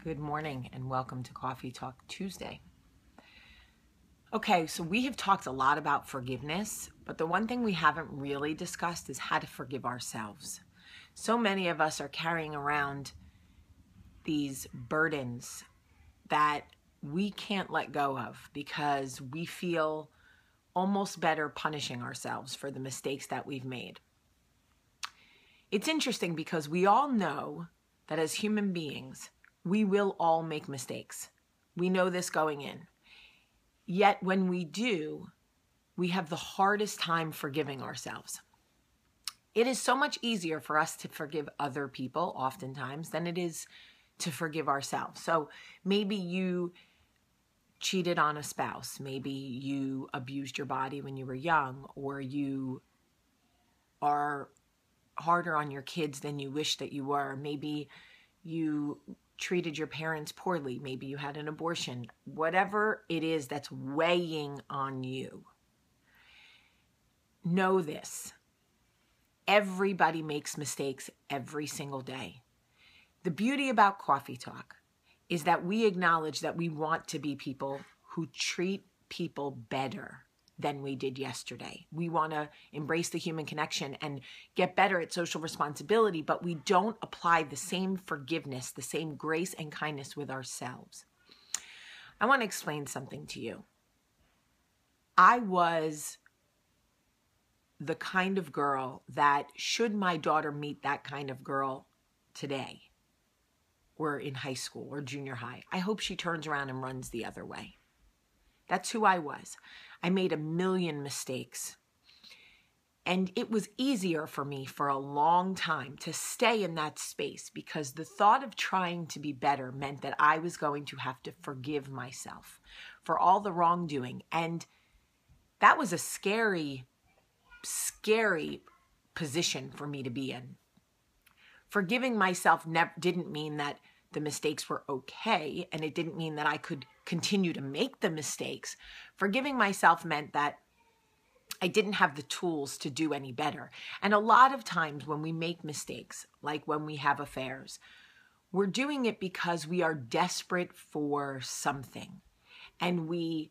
Good morning and welcome to Coffee Talk Tuesday. Okay, so we have talked a lot about forgiveness, but the one thing we haven't really discussed is how to forgive ourselves. So many of us are carrying around these burdens that we can't let go of because we feel almost better punishing ourselves for the mistakes that we've made. It's interesting because we all know that as human beings, we will all make mistakes. We know this going in. Yet when we do, we have the hardest time forgiving ourselves. It is so much easier for us to forgive other people oftentimes than it is to forgive ourselves. So maybe you cheated on a spouse. Maybe you abused your body when you were young, or you are harder on your kids than you wish that you were. Maybe you treated your parents poorly. Maybe you had an abortion. Whatever it is that's weighing on you, know this. Everybody makes mistakes every single day. The beauty about Coffee Talk is that we acknowledge that we want to be people who treat people better than we did yesterday. We want to embrace the human connection and get better at social responsibility, but we don't apply the same forgiveness, the same grace and kindness with ourselves. I want to explain something to you. I was the kind of girl that, should my daughter meet that kind of girl today, or in high school or junior high, I hope she turns around and runs the other way. That's who I was. I made a million mistakes. And it was easier for me for a long time to stay in that space because the thought of trying to be better meant that I was going to have to forgive myself for all the wrongdoing. And that was a scary, scary position for me to be in. Forgiving myself didn't mean that the mistakes were okay, and it didn't mean that I could continue to make the mistakes. Forgiving myself meant that I didn't have the tools to do any better. And a lot of times when we make mistakes, like when we have affairs, we're doing it because we are desperate for something. And we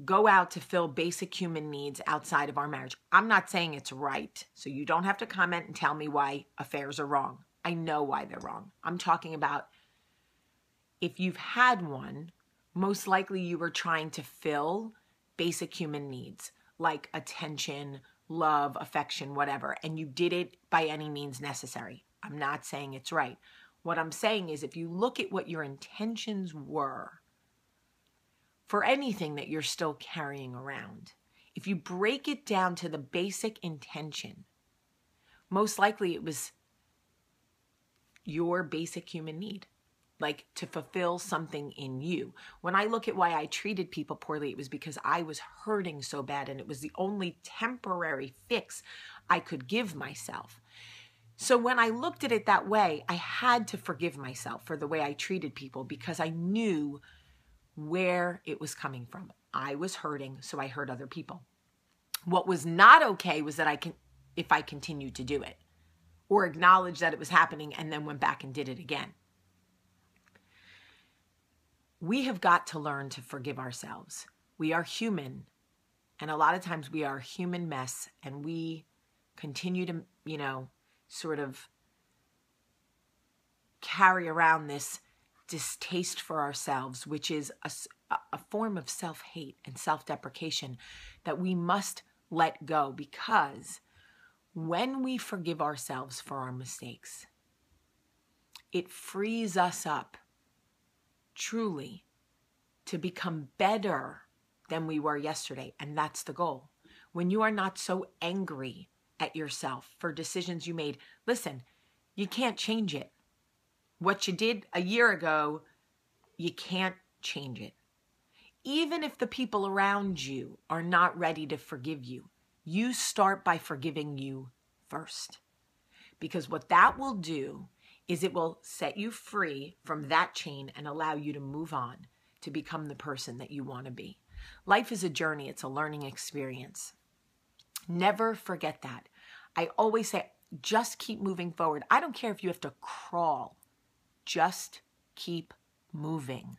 go out to fill basic human needs outside of our marriage. I'm not saying it's right, so you don't have to comment and tell me why affairs are wrong. I know why they're wrong. I'm talking about if you've had one, most likely you were trying to fill basic human needs like attention, love, affection, whatever, and you did it by any means necessary. I'm not saying it's right. What I'm saying is if you look at what your intentions were for anything that you're still carrying around, if you break it down to the basic intention, most likely it was your basic human need, like to fulfill something in you. When I look at why I treated people poorly, it was because I was hurting so bad, and it was the only temporary fix I could give myself. So when I looked at it that way, I had to forgive myself for the way I treated people because I knew where it was coming from. I was hurting, so I hurt other people. What was not okay was that if I continued to do it, or acknowledged that it was happening and then went back and did it again. We have got to learn to forgive ourselves. We are human, and a lot of times we are a human mess, and we continue to, sort of carry around this distaste for ourselves, which is a form of self-hate and self-deprecation that we must let go, because when we forgive ourselves for our mistakes, it frees us up truly to become better than we were yesterday. And that's the goal. When you are not so angry at yourself for decisions you made, listen, you can't change it. What you did a year ago, you can't change it. Even if the people around you are not ready to forgive you, you start by forgiving you first. Because what that will do is it will set you free from that chain and allow you to move on to become the person that you want to be. Life is a journey. It's a learning experience. Never forget that. I always say, just keep moving forward. I don't care if you have to crawl. Just keep moving.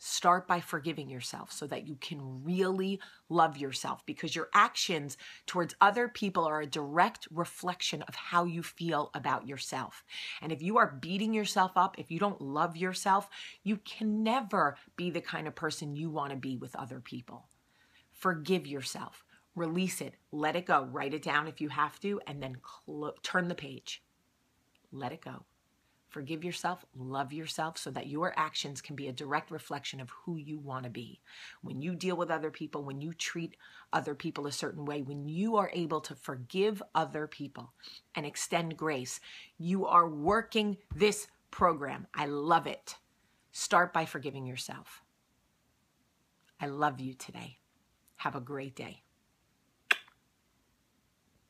Start by forgiving yourself so that you can really love yourself, because your actions towards other people are a direct reflection of how you feel about yourself. And if you are beating yourself up, if you don't love yourself, you can never be the kind of person you want to be with other people. Forgive yourself. Release it. Let it go. Write it down if you have to, and then turn the page. Let it go. Forgive yourself, love yourself, so that your actions can be a direct reflection of who you want to be. When you deal with other people, when you treat other people a certain way, when you are able to forgive other people and extend grace, you are working this program. I love it. Start by forgiving yourself. I love you today. Have a great day.